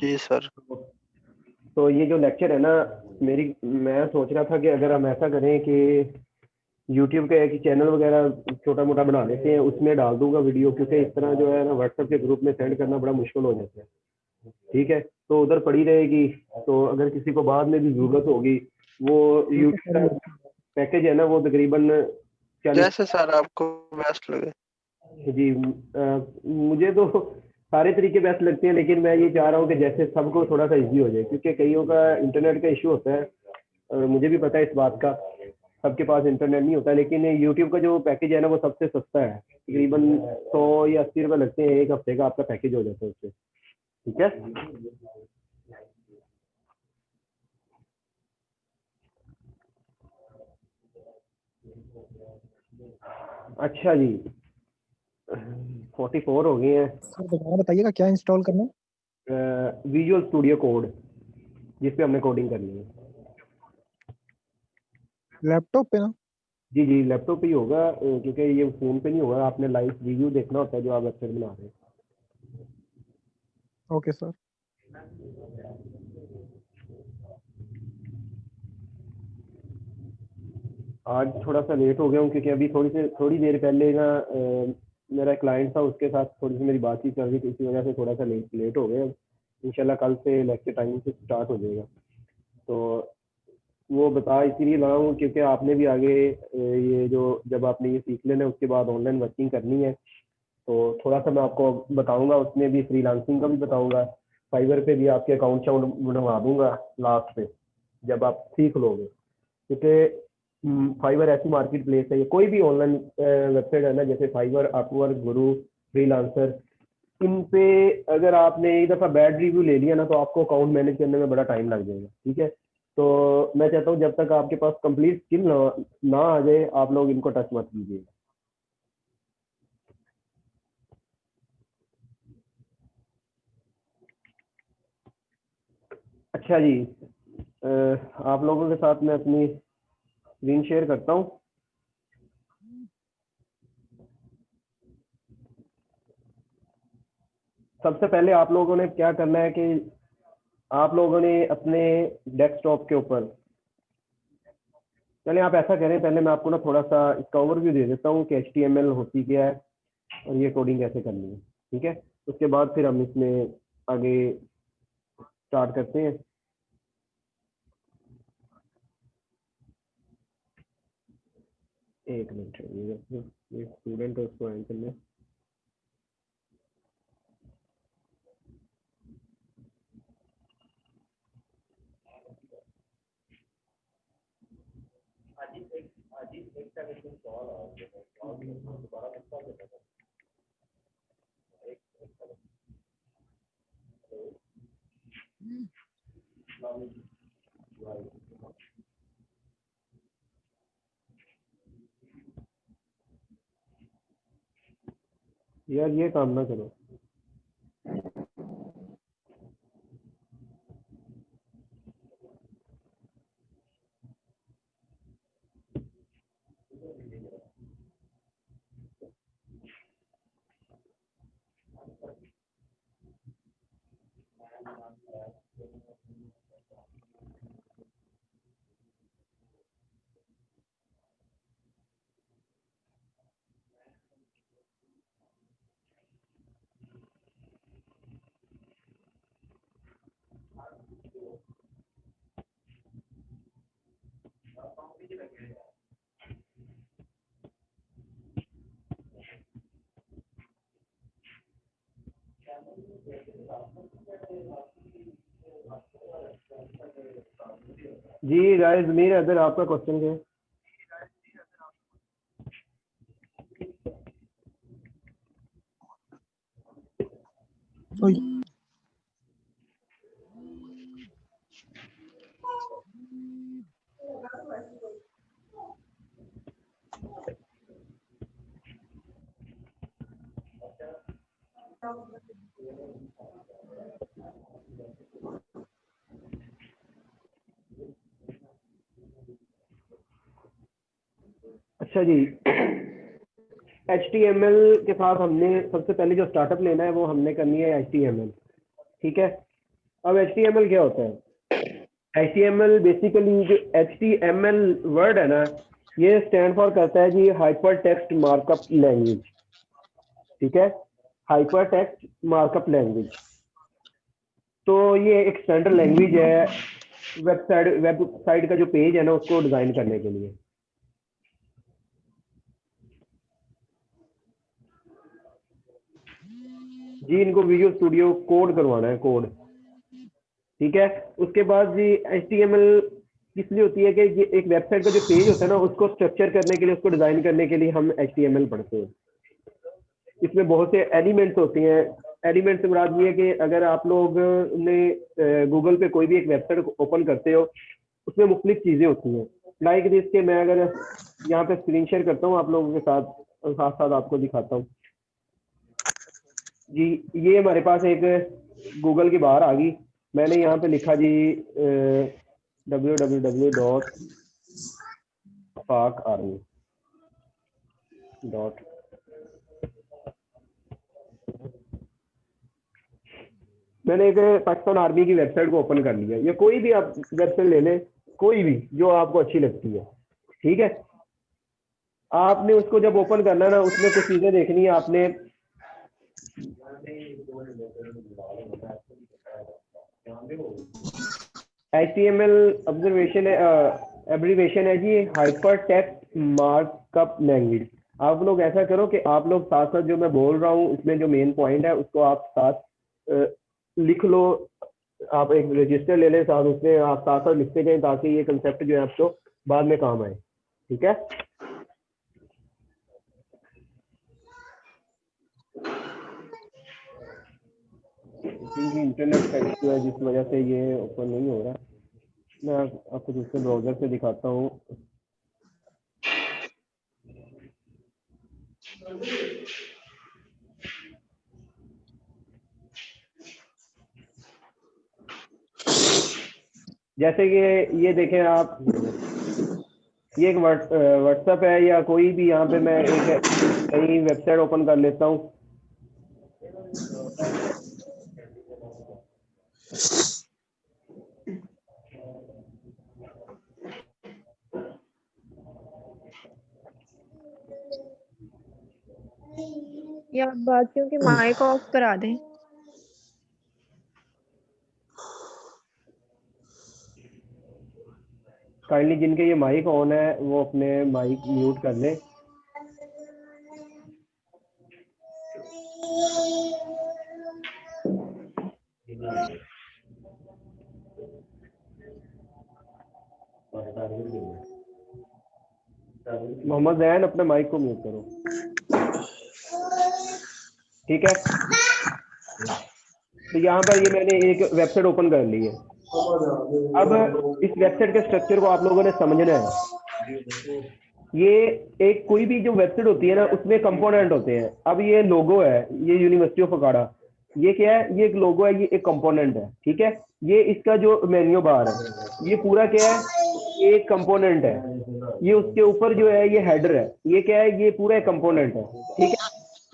जी sir. तो ये जो लेक्चर है ना, मैं सोच रहा था कि अगर हम ऐसा करें कि यूट्यूब का एक चैनल वगैरह छोटा मोटा बना लेते हैं, उसमें डाल दूंगा वीडियो, क्योंकि इस तरह जो है ना व्हाट्सएप के ग्रुप में सेंड करना बड़ा मुश्किल हो जाता है। ठीक है, तो उधर पड़ी रहेगी, तो अगर किसी को बाद में भी जरूरत होगी, वो ठीक है यूट्यूब सर, का पैकेज है ना, वो तकरीबन 40। जैसे सर आपको बेस्ट लगे। जी, मुझे तो सारे तरीके बेस्ट लगते हैं, लेकिन मैं ये चाह रहा हूँ कि जैसे सबको थोड़ा सा इजी हो जाए, क्योंकि कईयों का इंटरनेट का इशू होता है, और मुझे भी पता है इस बात का, सबके पास इंटरनेट नहीं होता। लेकिन यूट्यूब का जो पैकेज है ना, वो सबसे सस्ता है, तकरीबन 100 या 80 रुपये लगते हैं, एक हफ्ते का आपका पैकेज हो जाता है उससे। ठीक है। अच्छा जी, 44 हो गए हैं। सर दोबारा बताइएगा क्या इंस्टॉल करना है? विजुअल स्टूडियो कोड, जिस पे हमने कोडिंग करनी है। लैपटॉप पे ना? जी जी, लैपटॉप पे ही होगा, क्योंकि ये फोन पे नहीं होगा। आपने लाइव रिव्यू देखना होता है जो आप वेबसाइट बना रहे हैं। Okay sir. आज थोड़ा सा लेट हो गया हूँ, क्योंकि अभी थोड़ी देर पहले ना मेरा क्लाइंट था, उसके साथ थोड़ी सी मेरी बातचीत चल रही थी, इसी वजह से थोड़ा सा लेट हो गया। इंशाल्लाह कल से लेक्चर टाइम से स्टार्ट हो जाएगा। तो वो बता इसीलिए लगा हूँ, क्योंकि आपने भी आगे ये जो जब आपने ये सीख लेना है, उसके बाद ऑनलाइन वर्किंग करनी है, तो थोड़ा सा मैं आपको बताऊंगा, उसमें भी फ्रीलांसिंग का भी बताऊंगा। फाइवर पे भी आपके अकाउंट शाउंट बनवा दूंगा लास्ट पे, जब आप सीख लोगे। क्योंकि फाइवर ऐसी मार्केट प्लेस है, कोई भी ऑनलाइन वेबसाइट है ना, जैसे फाइवर, अपवर्क, गुरु, फ्रीलांसर, इन पे अगर आपने एक दफ़ा बैड रिव्यू ले लिया ना, तो आपको अकाउंट मैनेज करने में बड़ा टाइम लग जाएगा। ठीक है, तो मैं चाहता हूँ जब तक आपके पास कंप्लीट स्किल ना आ जाए, आप लोग इनको टच मत कीजिए। अच्छा जी, आप लोगों के साथ मैं अपनी स्क्रीन शेयर करता हूँ। सबसे पहले आप लोगों ने क्या करना है कि आप लोगों ने अपने डेस्कटॉप के ऊपर, चलिए आप ऐसा करें, पहले मैं आपको ना थोड़ा सा इसका ओवरव्यू दे देता हूँ कि HTML होती क्या है और ये कोडिंग कैसे करनी है। ठीक है, उसके बाद फिर हम इसमें आगे स्टार्ट करते हैं। एक मिनट, ये स्टूडेंट है, उसको एंड करना है। यार ये काम ना करो। जी गाइस, मीर अगर आपका क्वेश्चन क्या है? ओए, अच्छा जी, HTML के साथ हमने सबसे पहले जो स्टार्टअप लेना है, वो हमने करनी है HTML। ठीक है, अब HTML क्या होता है? HTML बेसिकली जो HTML वर्ड है ना, ये स्टैंड फॉर करता है जी हाइपर टेक्स्ट मार्कअप लैंग्वेज। ठीक है, हाइपर टेक्स्ट मार्कअप लैंग्वेज। तो ये एक स्टैंडर्ड लैंग्वेज है वेबसाइट का जो पेज है ना उसको डिजाइन करने के लिए। जी इनको विजुअल स्टूडियो कोड करवाना है, कोड। ठीक है, उसके बाद जी HTML किस लिए होती है कि ये एक वेबसाइट का जो पेज होता है ना उसको स्ट्रक्चर करने के लिए, उसको डिजाइन करने के लिए हम HTML पढ़ते हैं। इसमें बहुत से एलिमेंट्स होते हैं। एलिमेंट से मुराद ये है कि अगर आप लोग ने गूगल पे कोई भी एक वेबसाइट ओपन करते हो उसमें मुख्तलिफ चीजें होती हैं। लाइक दिस के मैं अगर यहाँ पे स्क्रीन शेयर करता हूँ आप लोगों के साथ साथ आपको दिखाता हूँ जी। ये हमारे पास एक गूगल की बार आ गई। मैंने यहाँ पे लिखा जी www.pakarmy. मैंने एक पाकिस्तान आर्मी की वेबसाइट को ओपन कर लिया, या कोई भी आप वेबसाइट ले लें, कोई भी जो आपको अच्छी लगती है। ठीक है, आपने उसको जब ओपन करना है ना उसमें कुछ चीजें देखनी है आपने। HTML ऑब्जर्वेशन है, एब्रीवेशन है जी हाइपर टेक्स्ट मार्कअप लैंग्वेज। आप लोग ऐसा करो कि आप लोग साथ साथ जो मैं बोल रहा हूँ उसमें जो मेन पॉइंट है उसको आप साथ लिख लो। आप एक रजिस्टर ले लें साथ, उसमें आप साथ साथ लिखते जाएं ताकि ये कंसेप्ट जो है आपको बाद में काम आए। ठीक है, इंटरनेट का इशू है जिस वजह से ये ओपन नहीं हो रहा। मैं आपको दूसरे ब्राउजर से दिखाता हूँ। जैसे कि ये देखें आप, ये एक व्हाट्सएप है या कोई भी, यहाँ पे मैं एक नई वेबसाइट ओपन कर लेता हूँ। यार बाकियों की माइक ऑफ करा दें। काइंडली जिनके ये माइक ऑन है वो अपने माइक म्यूट कर लें। मोहम्मद जैन अपने माइक को म्यूट करो। ठीक है, तो यहाँ पर ये मैंने एक वेबसाइट ओपन कर ली है। अब इस वेबसाइट के स्ट्रक्चर को आप लोगों ने समझना है। ये एक कोई भी जो वेबसाइट होती है ना उसमें कंपोनेंट होते हैं। अब ये लोगो है, ये यूनिवर्सिटी ऑफ अखाड़ा, ये क्या है? ये एक लोगो है, ये एक कंपोनेंट है। ठीक है, ये इसका जो मेन्यू बार है ये पूरा क्या है? ये एक कंपोनेंट है। ये उसके ऊपर जो है ये हेडर है, ये क्या है? ये पूरा एक कंपोनेंट है। ठीक है,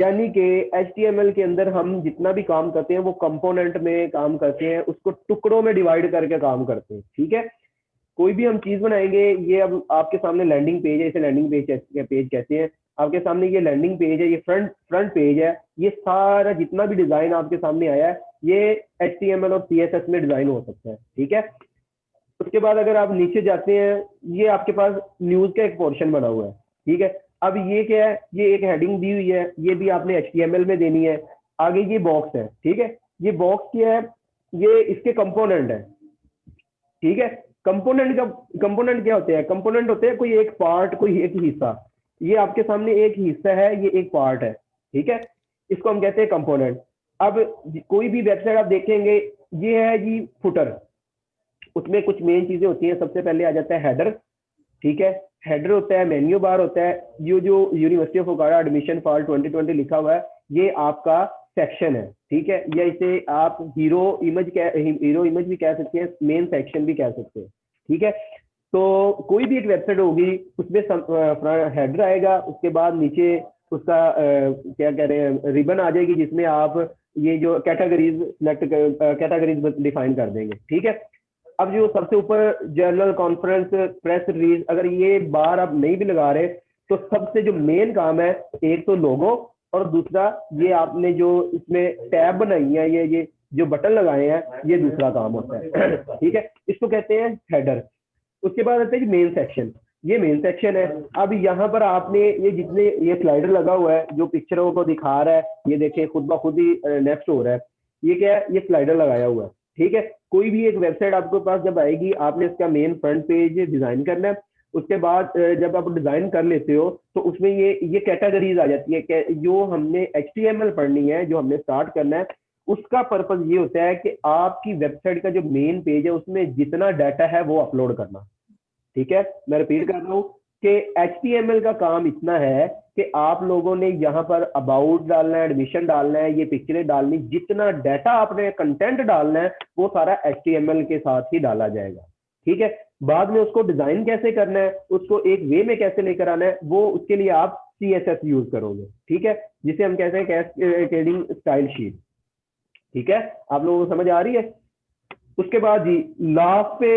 यानी कि HTML के अंदर हम जितना भी काम करते हैं वो कंपोनेंट में काम करते हैं, उसको टुकड़ों में डिवाइड करके काम करते हैं। ठीक है, कोई भी हम चीज बनाएंगे, ये अब आपके सामने लैंडिंग पेज है, इसे लैंडिंग पेज कहते हैं। आपके सामने ये लैंडिंग पेज है, ये फ्रंट पेज है। ये सारा जितना भी डिजाइन आपके सामने आया है ये HTML और CSS में डिजाइन हो सकता है। ठीक है, उसके बाद अगर आप नीचे जाते हैं, ये आपके पास न्यूज का एक पोर्शन बना हुआ है। ठीक है, अब ये क्या है? ये एक हेडिंग दी हुई है, ये भी आपने HTML में देनी है। आगे ये बॉक्स है। ठीक है, ये बॉक्स क्या है? ये इसके कंपोनेंट है। ठीक है, कंपोनेंट क्या होते हैं? कंपोनेंट होते हैं कोई एक पार्ट, कोई एक हिस्सा। ये आपके सामने एक हिस्सा है, ये एक पार्ट है। ठीक है, इसको हम कहते हैं कंपोनेंट। अब कोई भी वेबसाइट आप देखेंगे, ये है जी फुटर। उसमें कुछ मेन चीजें होती हैं। सबसे पहले आ जाता है हेडर। ठीक है, हेडर होता है, मेन्यू बार होता है। ये जो university of Akhara admission for 2020 लिखा हुआ है ये आपका सेक्शन है। ठीक है, या इसे आप हीरो इमेज भी कह सकते हैं, मेन सेक्शन भी कह सकते हैं। ठीक है, तो कोई भी एक वेबसाइट होगी उसमें हेडर आएगा, उसके बाद नीचे उसका क्या कह रहे हैं रिबन आ जाएगी जिसमें आप ये जो कैटेगरीज सिलेक्ट कैटेगरीज डिफाइन कर देंगे, ठीक है। अब जो सबसे ऊपर जर्नल कॉन्फ्रेंस प्रेस रिलीज, अगर ये बार आप नहीं भी लगा रहे तो सबसे जो मेन काम है, एक तो लोगो और दूसरा ये आपने जो इसमें टैब बनाई है, ये जो बटन लगाए हैं, ये दूसरा काम होता है ठीक है, इसको कहते हैं हेडर। उसके बाद आता है मेन सेक्शन, ये मेन सेक्शन है। अब यहाँ पर आपने ये जितने ये स्लाइडर लगा हुआ है जो पिक्चरों को दिखा रहा है, ये देखिए खुद ब खुद ही नेक्स्ट हो रहा है, ये क्या है, ये स्लाइडर लगाया हुआ है, ठीक है। कोई भी एक वेबसाइट आपके पास जब आएगी, आपने इसका मेन फ्रंट पेज डिजाइन करना है। उसके बाद जब आप डिजाइन कर लेते हो तो उसमें ये कैटेगरीज आ जाती है, जो हमने HTML पढ़नी है, जो हमने स्टार्ट करना है, उसका पर्पज ये होता है कि आपकी वेबसाइट का जो मेन पेज है उसमें जितना डाटा है वो अपलोड करना, ठीक है। मैं रिपीट कर रहा हूँ कि HTML का काम इतना है कि आप लोगों ने यहाँ पर अबाउट डालना है, एडमिशन डालना है, ये पिक्चरें डालनी, जितना डाटा आपने कंटेंट डालना है वो सारा HTML के साथ ही डाला जाएगा, ठीक है। बाद में उसको डिजाइन कैसे करना है, उसको एक वे में कैसे लेकर आना है, वो उसके लिए आप CSS यूज करोगे, ठीक है, जिसे हम कहते हैं कैस्केडिंग स्टाइल शीट, ठीक है। आप लोगों को समझ आ रही है। उसके बाद जी लास्ट पे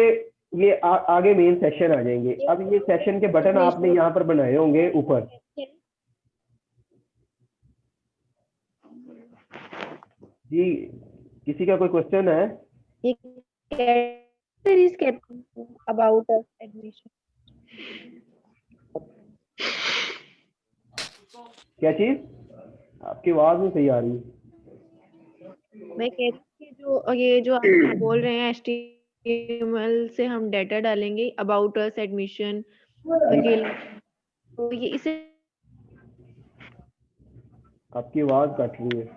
ये आगे मेन सेशन आ जाएंगे। अब ये सेशन के बटन आपने यहाँ पर बनाए होंगे ऊपर, जी किसी का कोई क्वेश्चन है? ये कैटेगरीज कहते हैं अबाउट अस, एडमिशन। क्या चीज? आपकी आवाज नहीं सही आ रही। मैं कह रही हूँ कि जो ये जो आप बोल रहे हैं HTML से हम डाटा डालेंगे, अबाउट अस, एडमिशन वगैरह, तो ये इसे आपकी आवाज कट रही है,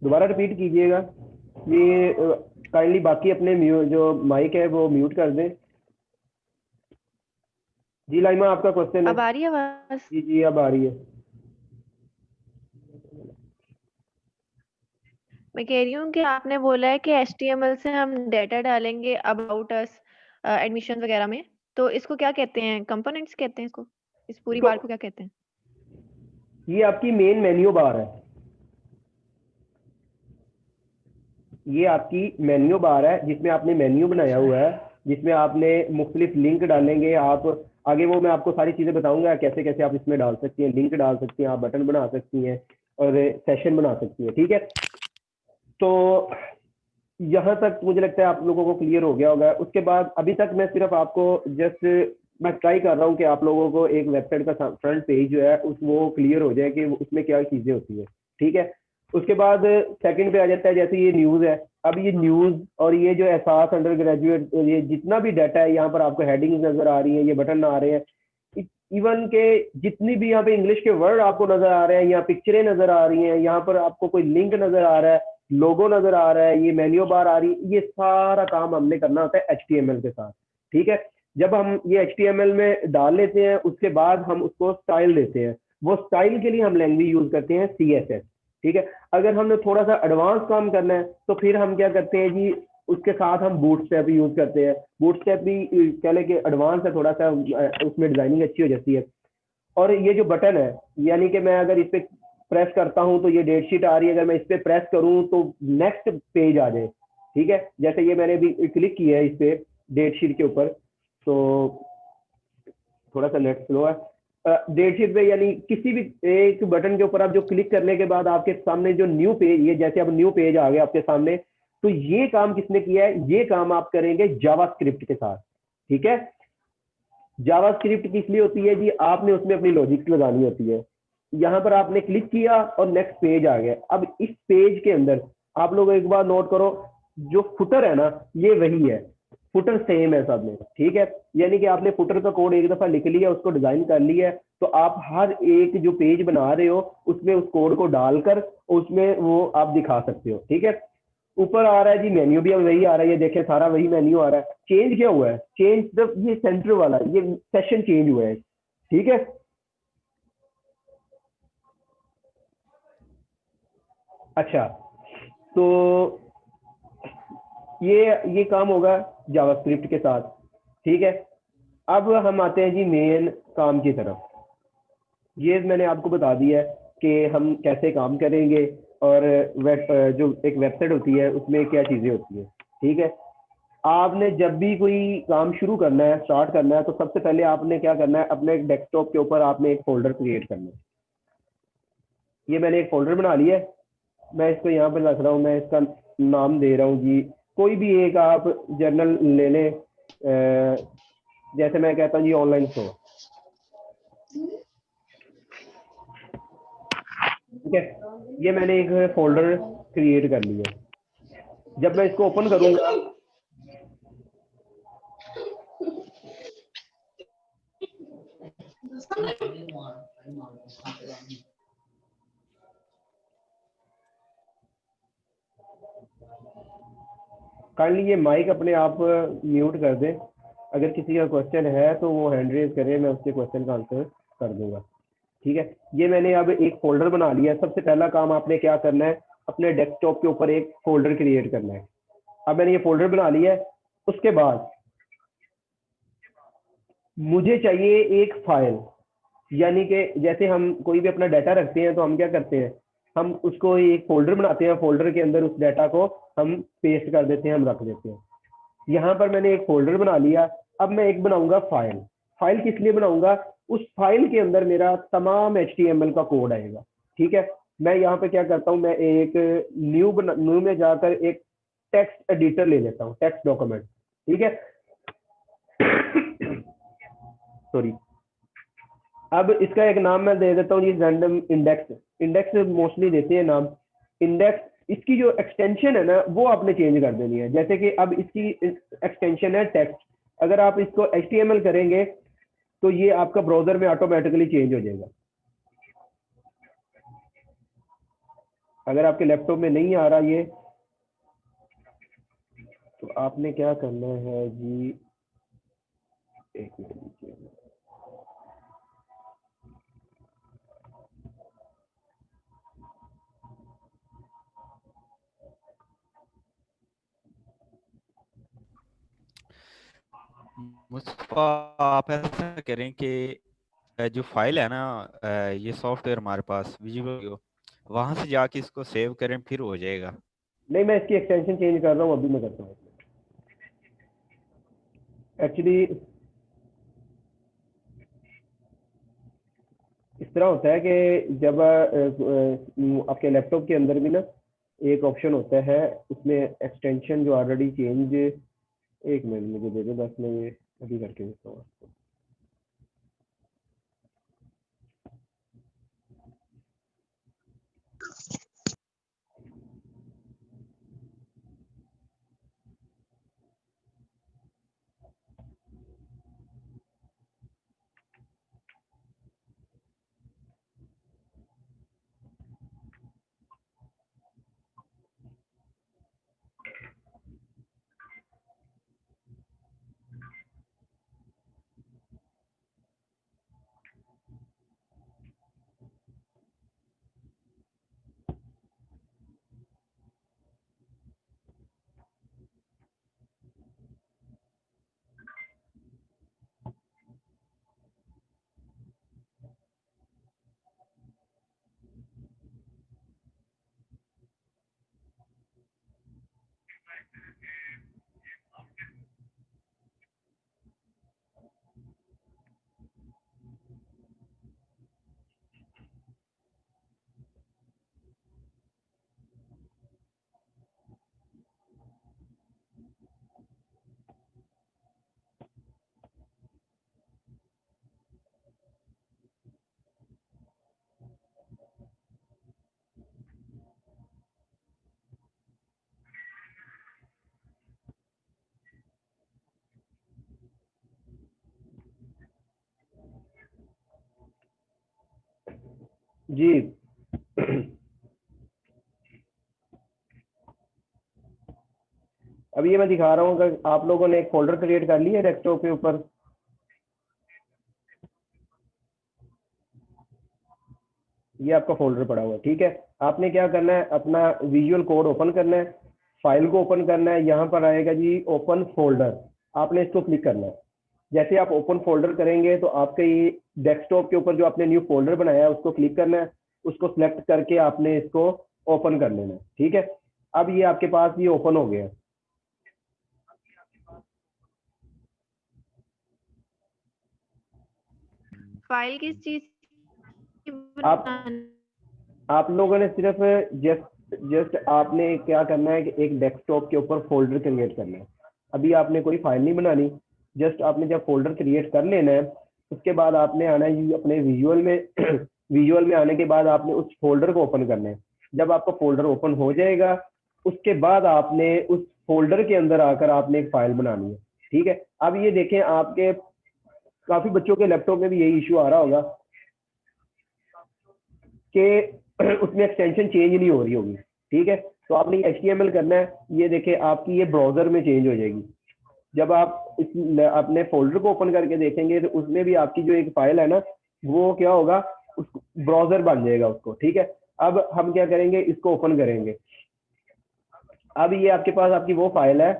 दोबारा रिपीट कीजिएगा। ये काइंडली बाकी अपने जो माइक है वो म्यूट कर दें। जी लाइमा, आपका क्वेश्चन है? अब आ रही है आवाज? जी अब आ रही है। मैं कह रही हूँ कि आपने बोला है कि HTML से हम डाटा डालेंगे अबाउट अस, एडमिशन वगैरह में, तो इसको क्या कहते हैं? कंपोनेंट्स कहते हैं इसको? इस पूरी बार को क्या कहते हैं? ये आपकी मेन मेन्यू बार है, ये आपकी मेन्यू बार है जिसमें आपने मेन्यू बनाया हुआ है, जिसमें आपने मुख्तलिफ लिंक डालेंगे। आप आगे वो मैं आपको सारी चीज़ें बताऊंगा कैसे कैसे आप इसमें डाल सकती हैं, लिंक डाल सकती हैं, आप बटन बना सकती हैं और सेशन बना सकती हैं, ठीक है। तो यहाँ तक मुझे लगता है आप लोगों को क्लियर हो गया होगा। उसके बाद अभी तक मैं सिर्फ आपको जस्ट मैं ट्राई कर रहा हूँ कि आप लोगों को एक वेबसाइट का फ्रंट पेज जो है उस वो क्लियर हो जाए कि उसमें क्या चीज़ें होती है, ठीक है। उसके बाद सेकंड पे आ जाता है, जैसे ये न्यूज़ है। अब ये न्यूज़ और ये जो एहसास अंडर ग्रेजुएट, ये जितना भी डाटा है, यहाँ पर आपको हेडिंग्स नजर आ रही है, ये बटन आ रहे हैं, इवन के जितनी भी यहाँ पे इंग्लिश के वर्ड आपको नजर आ रहे हैं, यहाँ पिक्चरें नजर आ रही हैं, यहाँ पर आपको कोई लिंक नजर आ रहा है, लोगो नजर आ रहा है, ये मेन्यू बार आ रही है, ये सारा काम हमने करना होता है HTML के साथ, ठीक है। जब हम ये HTML में डाल लेते हैं उसके बाद हम उसको स्टाइल देते हैं। वो स्टाइल के लिए हम लैंग्वेज यूज करते हैं CSS, ठीक है। अगर हमने थोड़ा सा एडवांस काम करना है तो फिर हम क्या करते हैं जी, उसके साथ हम बूटस्ट्रैप यूज करते हैं। बूटस्ट्रैप भी कह लें कि एडवांस है थोड़ा सा, उसमें डिजाइनिंग अच्छी हो जाती है। और ये जो बटन है, यानी कि मैं अगर इस पे प्रेस करता हूं तो ये डेट शीट आ रही है, अगर मैं इस पे प्रेस करूं तो नेक्स्ट पेज आ जाए, ठीक है। जैसे ये मैंने अभी क्लिक किया है इस पे डेट शीट के ऊपर, तो थोड़ा सा नेट स्लो है। डेट शीट पे यानी किसी भी एक बटन के ऊपर आप जो क्लिक करने के बाद आपके सामने जो न्यू पेज, ये जैसे अब न्यू पेज आ गया आपके सामने, तो ये काम किसने किया है? ये काम आप करेंगे जावास्क्रिप्ट के साथ, ठीक है। जावास्क्रिप्ट किस लिए होती है जी? आपने उसमें अपनी लॉजिक्स लगानी होती है। यहाँ पर आपने क्लिक किया और नेक्स्ट पेज आ गया। अब इस पेज के अंदर आप लोग एक बार नोट करो, जो फुटर है ना, ये वही है, फुटर सेम है सब में, ठीक है। यानी कि आपने फुटर का कोड एक दफा लिख लिया, उसको डिजाइन कर लिया, तो आप हर एक जो पेज बना रहे हो उसमें उस कोड को डालकर उसमें वो आप दिखा सकते हो, ठीक है। ऊपर आ रहा है जी मेन्यू भी अब वही आ रहा है, ये देखें सारा वही मेन्यू आ रहा है। चेंज क्या हुआ है? चेंज ये सेंटर वाला, ये सेशन चेंज हुआ है, ठीक है। अच्छा, तो ये काम होगा जावास्क्रिप्ट के साथ, ठीक है। अब हम आते हैं जी मेन काम की तरफ। ये मैंने आपको बता दिया है कि हम कैसे काम करेंगे और जो एक वेबसाइट होती है उसमें क्या चीज़ें होती हैं। ठीक है, आपने जब भी कोई काम शुरू करना है, स्टार्ट करना है, तो सबसे पहले आपने क्या करना है, अपने एक डेस्कटॉप के ऊपर आपने एक फोल्डर क्रिएट करना है। ये मैंने एक फोल्डर बना लिया है, मैं इसको यहाँ पर रख रहा हूँ, मैं इसका नाम दे रहा हूँ जी, कोई भी एक आप जर्नल ले लें, जैसे मैं कहता हूँ जी ऑनलाइन स्टोर। ठीक है, ये मैंने एक फोल्डर क्रिएट कर लिया। जब मैं इसको ओपन करूंगा काइंडली ये माइक अपने आप म्यूट कर दें। अगर किसी का क्वेश्चन है तो वो हैंड रेज करें, मैं उसके क्वेश्चन का आंसर कर दूंगा। ठीक है, ये मैंने अब एक फोल्डर बना लिया। सबसे पहला काम आपने क्या करना है, अपने डेस्कटॉप के ऊपर एक फोल्डर क्रिएट करना है। अब मैंने ये फोल्डर बना लिया है। उसके बाद मुझे चाहिए एक फाइल, यानी कि जैसे हम कोई भी अपना डाटा रखते हैं तो हम क्या करते हैं, हम उसको एक फोल्डर बनाते हैं, फोल्डर के अंदर उस डाटा को हम पेस्ट कर देते हैं, हम रख देते हैं। यहाँ पर मैंने एक फोल्डर बना लिया। अब मैं एक बनाऊंगा फाइल। फाइल किस लिए बनाऊंगा, उस फाइल के अंदर मेरा तमाम HTML का कोड आएगा। ठीक है, मैं यहाँ पे क्या करता हूँ, मैं एक न्यू में जाकर एक टेक्स्ट एडिटर ले लेता हूँ, टेक्स्ट डॉक्यूमेंट। ठीक है सॉरी, अब इसका एक नाम मैं दे देता हूँ जी, रैंडम इंडेक्स। इंडेक्स मोस्टली देते हैं नाम इंडेक्स। इसकी जो एक्सटेंशन है ना वो आपने चेंज कर देनी है। जैसे कि अब इसकी एक्सटेंशन है टेक्स्ट, अगर आप इसको HTML करेंगे तो ये आपका ब्राउजर में ऑटोमेटिकली चेंज हो जाएगा। अगर आपके लैपटॉप में नहीं आ रहा ये, तो आपने क्या करना है जी, एक मिनट, मुस्तफा आप ऐसा करें कि जो फाइल है ना, ये सॉफ्टवेयर हमारे पास विजुअल, वहां से जाके इसको सेव करें, फिर हो जाएगा। नहीं मैं इसकी एक्सटेंशन चेंज कर रहा हूँ, अभी मैं करता हूँ। एक्चुअली इस तरह होता है कि जब आपके लैपटॉप के अंदर भी ना एक ऑप्शन होता है, उसमें एक्सटेंशन जो ऑलरेडी चेंज, एक मिनट मुझे दे दो, बस मैं ये अभी करके देता हूँ आपको। जी अब ये मैं दिखा रहा हूँ कि आप लोगों ने एक फोल्डर क्रिएट कर लिया है डेस्कटॉप के ऊपर। ये आपका फोल्डर पड़ा हुआ है। ठीक है, आपने क्या करना है, अपना विजुअल कोड ओपन करना है, फाइल को ओपन करना है। यहाँ पर आएगा जी ओपन फोल्डर, आपने इसको क्लिक करना है। जैसे आप ओपन फोल्डर करेंगे तो आपके ये डेस्कटॉप के ऊपर जो आपने न्यू फोल्डर बनाया है उसको क्लिक करना है। उसको सिलेक्ट करके आपने इसको ओपन कर लेना है। ठीक है, अब ये आपके पास ये ओपन हो गया। फाइल किस चीज की आप बनानी? आप लोगों ने सिर्फ जस्ट आपने क्या करना है कि एक डेस्कटॉप के ऊपर फोल्डर क्रिएट करना है। अभी आपने कोई फाइल नहीं बनानी, जस्ट आपने जब फोल्डर क्रिएट कर लेना है उसके बाद आपने आना है अपने विजुअल में विजुअल में आने के बाद आपने उस फोल्डर को ओपन करना है। जब आपका फोल्डर ओपन हो जाएगा उसके बाद आपने उस फोल्डर के अंदर आकर आपने एक फाइल बनानी है। ठीक है, अब ये देखें आपके काफी बच्चों के लैपटॉप में भी यही इशू आ रहा होगा कि उसमें एक्सटेंशन चेंज नहीं हो रही होगी। ठीक है, तो आपने HTML करना है। ये देखें आपकी ये ब्राउजर में चेंज हो जाएगी। जब आप इस अपने फोल्डर को ओपन करके देखेंगे तो उसमें भी आपकी जो एक फाइल है ना वो क्या होगा, उस ब्राउजर बन जाएगा उसको। ठीक है, अब हम क्या करेंगे, इसको ओपन करेंगे। अब ये आपके पास आपकी वो फाइल है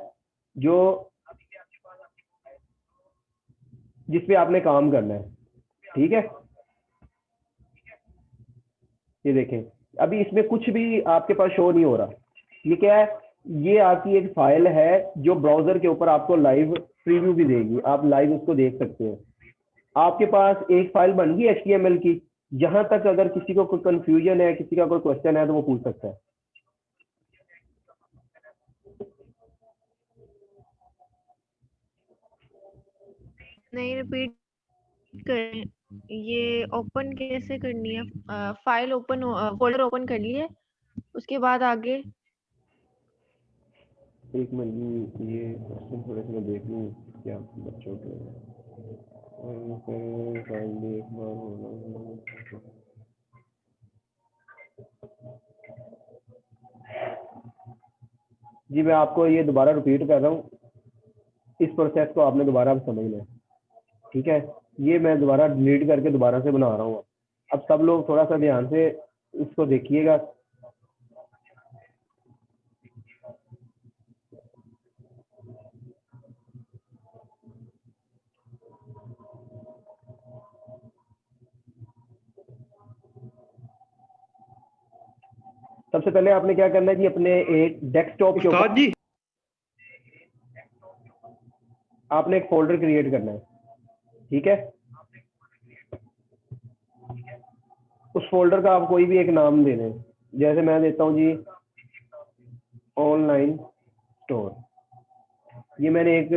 जो जिसपे आपने काम करना है। ठीक है, ये देखें अभी इसमें कुछ भी आपके पास शो नहीं हो रहा। ये क्या है, ये आपकी एक फाइल है जो ब्राउजर के ऊपर आपको लाइव प्रीव्यू भी देगी, आप लाइव उसको देख सकते हैं। आपके पास एक फाइल बन गई HTML की। जहां तक अगर किसी को कोई कंफ्यूजन है, किसी का कोई क्वेश्चन है तो वो पूछ सकता है। नहीं, रिपीट करें। ये ओपन कैसे करनी है? फाइल ओपन, फोल्डर ओपन कर लिए, उसके बाद आगे एक मिनट, ये क्वेश्चन थोड़े से मैं देख लूँ क्या बच्चों के फाइल एक बार होना। जी मैं आपको ये दोबारा रिपीट कर रहा हूँ, इस प्रोसेस को आपने दोबारा समझना है। ठीक है, ये मैं दोबारा डिलीट करके दोबारा से बना रहा हूँ। अब सब लोग थोड़ा सा ध्यान से इसको देखिएगा। सबसे पहले आपने क्या करना है जी, अपने एक डेस्कटॉप के ऊपर जी आपने एक फोल्डर क्रिएट करना है। ठीक है, उस फोल्डर का आप कोई भी एक नाम दे दें। जैसे मैं देता हूँ जी ऑनलाइन स्टोर, ये मैंने एक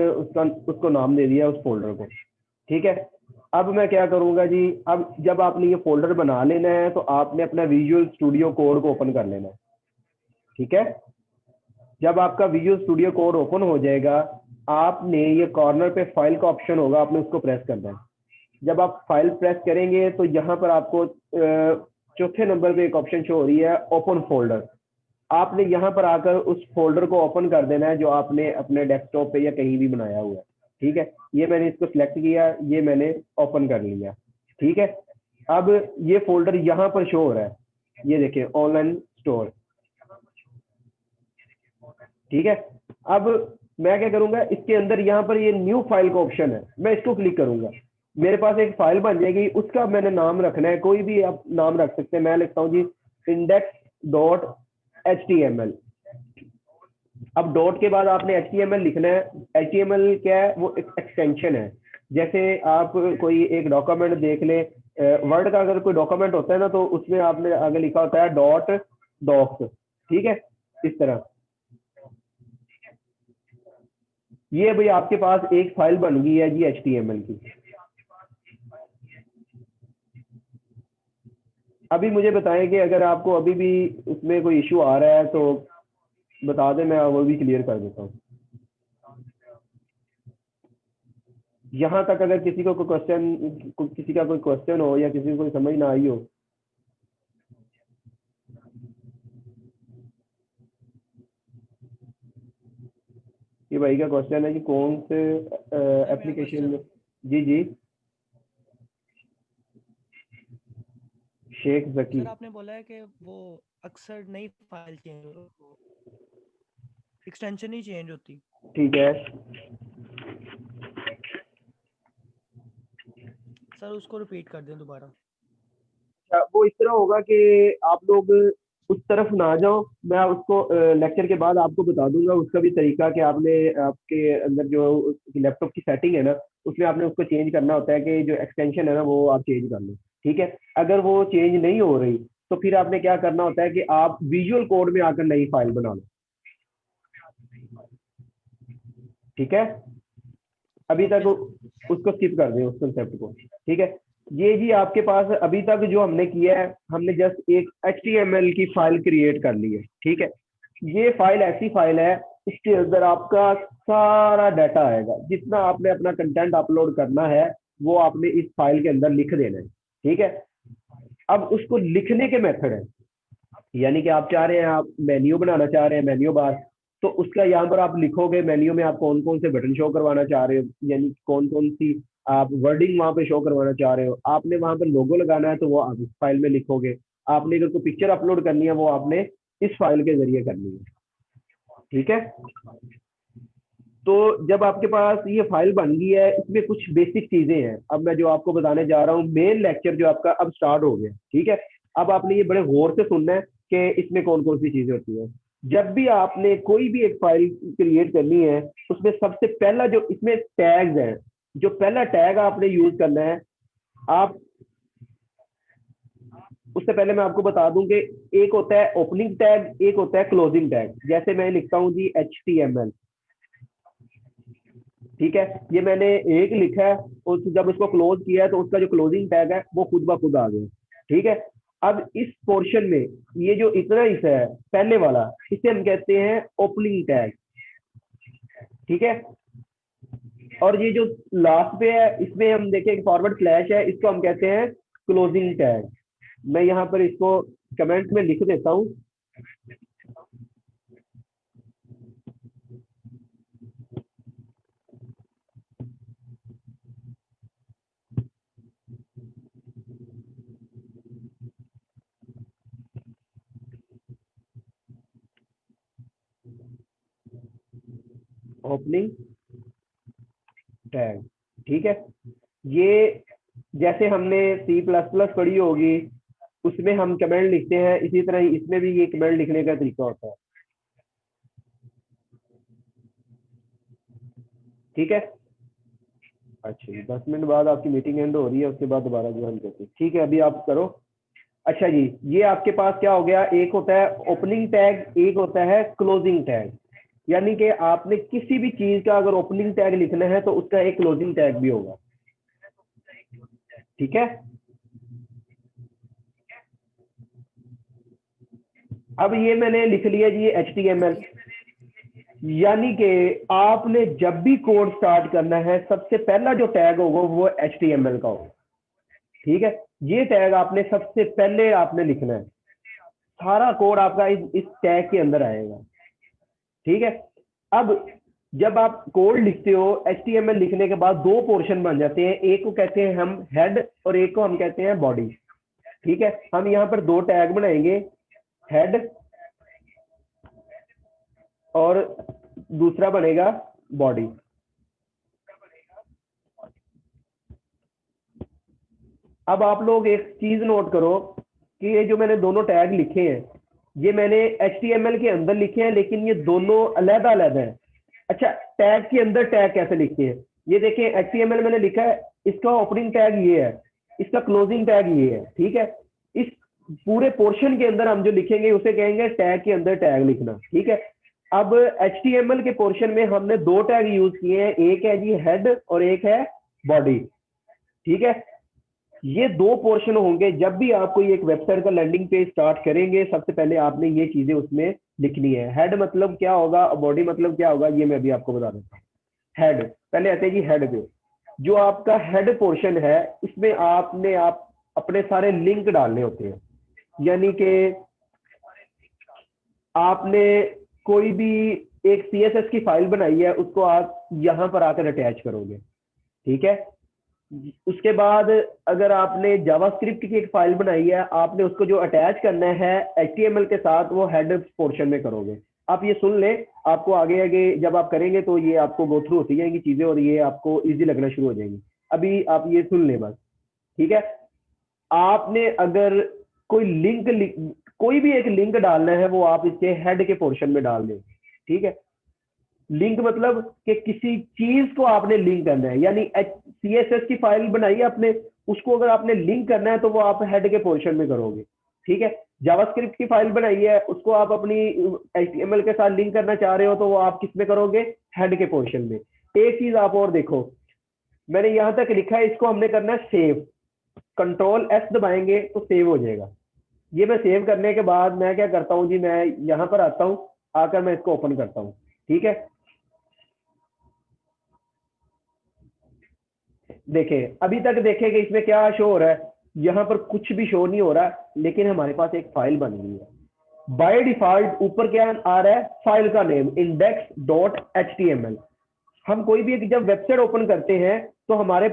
उसको नाम दे दिया उस फोल्डर को। ठीक है, अब मैं क्या करूंगा जी, अब जब आपने ये फोल्डर बना लेना है तो आपने अपना विजुअल स्टूडियो कोड को ओपन कर लेना है। ठीक है, जब आपका विजुअल स्टूडियो कोड ओपन हो जाएगा आपने ये कॉर्नर पे फाइल का ऑप्शन होगा, आपने उसको प्रेस करना है। जब आप फाइल प्रेस करेंगे तो यहाँ पर आपको चौथे नंबर पे एक ऑप्शन शो हो रही है ओपन फोल्डर। आपने यहाँ पर आकर उस फोल्डर को ओपन कर देना है जो आपने अपने डेस्कटॉप पे या कहीं भी बनाया हुआ है। ठीक है, ये मैंने इसको सिलेक्ट किया, ये मैंने ओपन कर लिया। ठीक है, अब ये फोल्डर यहाँ पर शो हो रहा है, ये देखिए ऑनलाइन स्टोर। ठीक है, अब मैं क्या करूंगा, इसके अंदर यहाँ पर ये न्यू फाइल का ऑप्शन है, मैं इसको क्लिक करूंगा। मेरे पास एक फाइल बन जाएगी, उसका मैंने नाम रखना है, कोई भी आप नाम रख सकते हैं। मैं लिखता हूँ जी index.html। अब डॉट के बाद आपने HTML लिखना है। HTML क्या है, वो एक एक्सटेंशन है। जैसे आप कोई एक डॉक्यूमेंट देख ले, वर्ड का अगर कोई डॉक्यूमेंट होता है ना तो उसमें आपने आगे लिखा होता है डॉट डॉक्स। ठीक है, इस तरह ये भाई आपके पास एक फाइल बन गई है जी HTML की। अभी मुझे बताएं कि अगर आपको अभी भी उसमें कोई इशू आ रहा है तो बता दें, मैं वो भी क्लियर कर देता हूँ। यहाँ तक अगर किसी को कोई किसी का कोई क्वेश्चन हो या किसी को कोई समझ ना आई हो। ये भाई का क्वेश्चन है कि कौन से एप्लीकेशन में। जी जी शेख जकी, सर आपने बोला है कि वो अक्सर नई फाइल चेंज एक्सटेंशन ही चेंज होती। ठीक है सर उसको रिपीट कर दें दोबारा। वो इस तरह होगा कि आप लोग उस तरफ ना जाओ, मैं उसको लेक्चर के बाद आपको बता दूंगा उसका भी तरीका कि आपने आपके अंदर जो लैपटॉप की सेटिंग है ना, उसमें आपने उसको चेंज करना होता है कि जो एक्सटेंशन है ना वो आप चेंज कर लो, ठीक है। अगर वो चेंज नहीं हो रही तो फिर आपने क्या करना होता है कि आप विजुअल कोड में आकर नई फाइल बना लो, ठीक है। अभी तक उसको स्किप कर दें उस कंसेप्ट को, ठीक है। ये जी आपके पास अभी तक जो हमने किया है, हमने जस्ट एक HTML की फाइल क्रिएट कर ली है, ठीक है। ये फाइल ऐसी फाइल है, इसके अंदर आपका सारा डाटा आएगा, जितना आपने अपना कंटेंट अपलोड करना है वो आपने इस फाइल के अंदर लिख देना है, ठीक है। अब उसको लिखने के मेथड है, यानी कि आप चाह रहे हैं, आप मेन्यू बनाना चाह रहे हैं, मेन्यू बार, तो उसका यहाँ पर आप लिखोगे मेन्यू में आप कौन कौन से बटन शो करवाना चाह रहे हो, यानी कौन कौन सी आप वर्डिंग वहां पे शो करवाना चाह रहे हो। आपने वहां पर लोगो लगाना है तो वो आप इस फाइल में लिखोगे। आपने अगर कोई पिक्चर अपलोड करनी है वो आपने इस फाइल के जरिए करनी है, ठीक है। तो जब आपके पास ये फाइल बन गई है, इसमें कुछ बेसिक चीजें हैं, अब मैं जो आपको बताने जा रहा हूँ, मेन लेक्चर जो आपका अब स्टार्ट हो गया, ठीक है। अब आपने ये बड़े गौर से सुनना है कि इसमें कौन कौन सी चीजें होती हैं। जब भी आपने कोई भी एक फाइल क्रिएट करनी है, उसमें सबसे पहला जो इसमें टैग्स है, जो पहला टैग आपने यूज करना है, आप उससे पहले मैं आपको बता दूं कि एक होता है ओपनिंग टैग, एक होता है क्लोजिंग टैग। जैसे मैं लिखता हूं जी HTML, ठीक है, ये मैंने एक लिखा है और जब उसको क्लोज किया है तो उसका जो क्लोजिंग टैग है वो खुद ब खुद आ गया, ठीक है। अब इस पोर्शन में ये जो इतना हिस्सा है पहले वाला, इसे हम कहते हैं ओपनिंग टैग, ठीक है। और ये जो लास्ट पे है, इसमें हम देखें फॉरवर्ड स्लैश है, इसको हम कहते हैं क्लोजिंग टैग। मैं यहाँ पर इसको कमेंट में लिख देता हूँ। ओपनिंग टैग, ठीक है। ये जैसे हमने C++ पढ़ी होगी, उसमें हम कमेंट लिखते हैं, इसी तरह ही इसमें भी ये कमेंट लिखने का तरीका होता है, ठीक है। अच्छा जी, 10 मिनट बाद आपकी मीटिंग एंड हो रही है, उसके बाद दोबारा ज्वाइन करते हैं, ठीक है। अभी आप करो। अच्छा जी, ये आपके पास क्या हो गया, एक होता है ओपनिंग टैग, एक होता है क्लोजिंग टैग। यानी कि आपने किसी भी चीज का अगर ओपनिंग टैग लिखना है तो उसका एक क्लोजिंग टैग भी होगा, ठीक है। अब ये मैंने लिख लिया जी HTML, यानी कि आपने जब भी कोड स्टार्ट करना है सबसे पहला जो टैग होगा वो HTML का होगा, ठीक है। ये टैग आपने सबसे पहले आपने लिखना है, सारा कोड आपका इस टैग के अंदर आएगा, ठीक है। अब जब आप कोड लिखते हो, HTML लिखने के बाद दो पोर्शन बन जाते हैं, एक को कहते हैं हम हेड और एक को हम कहते हैं बॉडी, ठीक है। हम यहाँ पर दो टैग बनाएंगे, हेड और दूसरा बनेगा बॉडी। अब आप लोग एक चीज नोट करो कि ये जो मैंने दोनों टैग लिखे हैं, ये मैंने HTML के अंदर लिखे हैं, लेकिन ये दोनों अलग अलग हैं। अच्छा, टैग के अंदर टैग कैसे लिखते हैं, ये देखिए HTML मैंने लिखा है, इसका ओपनिंग टैग ये है, इसका क्लोजिंग टैग ये है, ठीक है। इस पूरे पोर्शन के अंदर हम जो लिखेंगे उसे कहेंगे टैग के अंदर टैग लिखना, ठीक है। अब HTML के पोर्शन में हमने दो टैग यूज किए हैं, एक है जी हेड और एक है बॉडी, ठीक है। ये दो पोर्शन होंगे, जब भी आप कोई एक वेबसाइट का लैंडिंग पेज स्टार्ट करेंगे सबसे पहले आपने ये चीजें उसमें लिखनी है। हेड मतलब क्या होगा, बॉडी मतलब क्या होगा, ये मैं अभी आपको बता देता हूँ। हेड, पहले आते हैं जी हेड पे। जो आपका हेड पोर्शन है, इसमें आपने आप अपने सारे लिंक डालने होते हैं, यानी कि आपने कोई भी एक CSS की फाइल बनाई है, उसको आप यहाँ पर आकर अटैच करोगे, ठीक है। उसके बाद अगर आपने जावास्क्रिप्ट की एक फाइल बनाई है, आपने उसको जो अटैच करना है HTML के साथ, वो हेड पोर्शन में करोगे। आप ये सुन ले, आपको आगे आगे जब आप करेंगे तो ये आपको गो थ्रू होती जाएंगी चीजें और ये आपको इजी लगना शुरू हो जाएंगी। अभी आप ये सुन ले बस, ठीक है। आपने अगर कोई कोई भी एक लिंक डालना है वो आप इसके हेड के पोर्शन में डाल दें, ठीक है। लिंक मतलब कि किसी चीज को आपने लिंक करना है, यानी CSS की फाइल बनाई है आपने, उसको अगर आपने लिंक करना है तो वो आप हेड के पोर्शन में करोगे, ठीक है। जावास्क्रिप्ट की फाइल बनाई है, उसको आप अपनी HTML के साथ लिंक करना चाह रहे हो तो वो आप किस में करोगे, हेड के पोर्शन में। एक चीज आप और देखो, मैंने यहां तक लिखा है, इसको हमने करना है सेव, Ctrl+S दबाएंगे तो सेव हो जाएगा। ये मैं सेव करने के बाद मैं क्या करता हूं जी, मैं यहां पर आता हूं, आकर मैं इसको ओपन करता हूं, ठीक है। देखें अभी तक देखें कि इसमें क्या शो हो रहा है, यहां पर कुछ भी शो नहीं हो रहा, लेकिन हमारे पास एक फाइल बन गई है। बाय डिफॉल्ट ऊपर क्या आ रहा है, फाइल का नेम index.html। हम कोई भी जब वेबसाइट ओपन करते हैं तो हमारे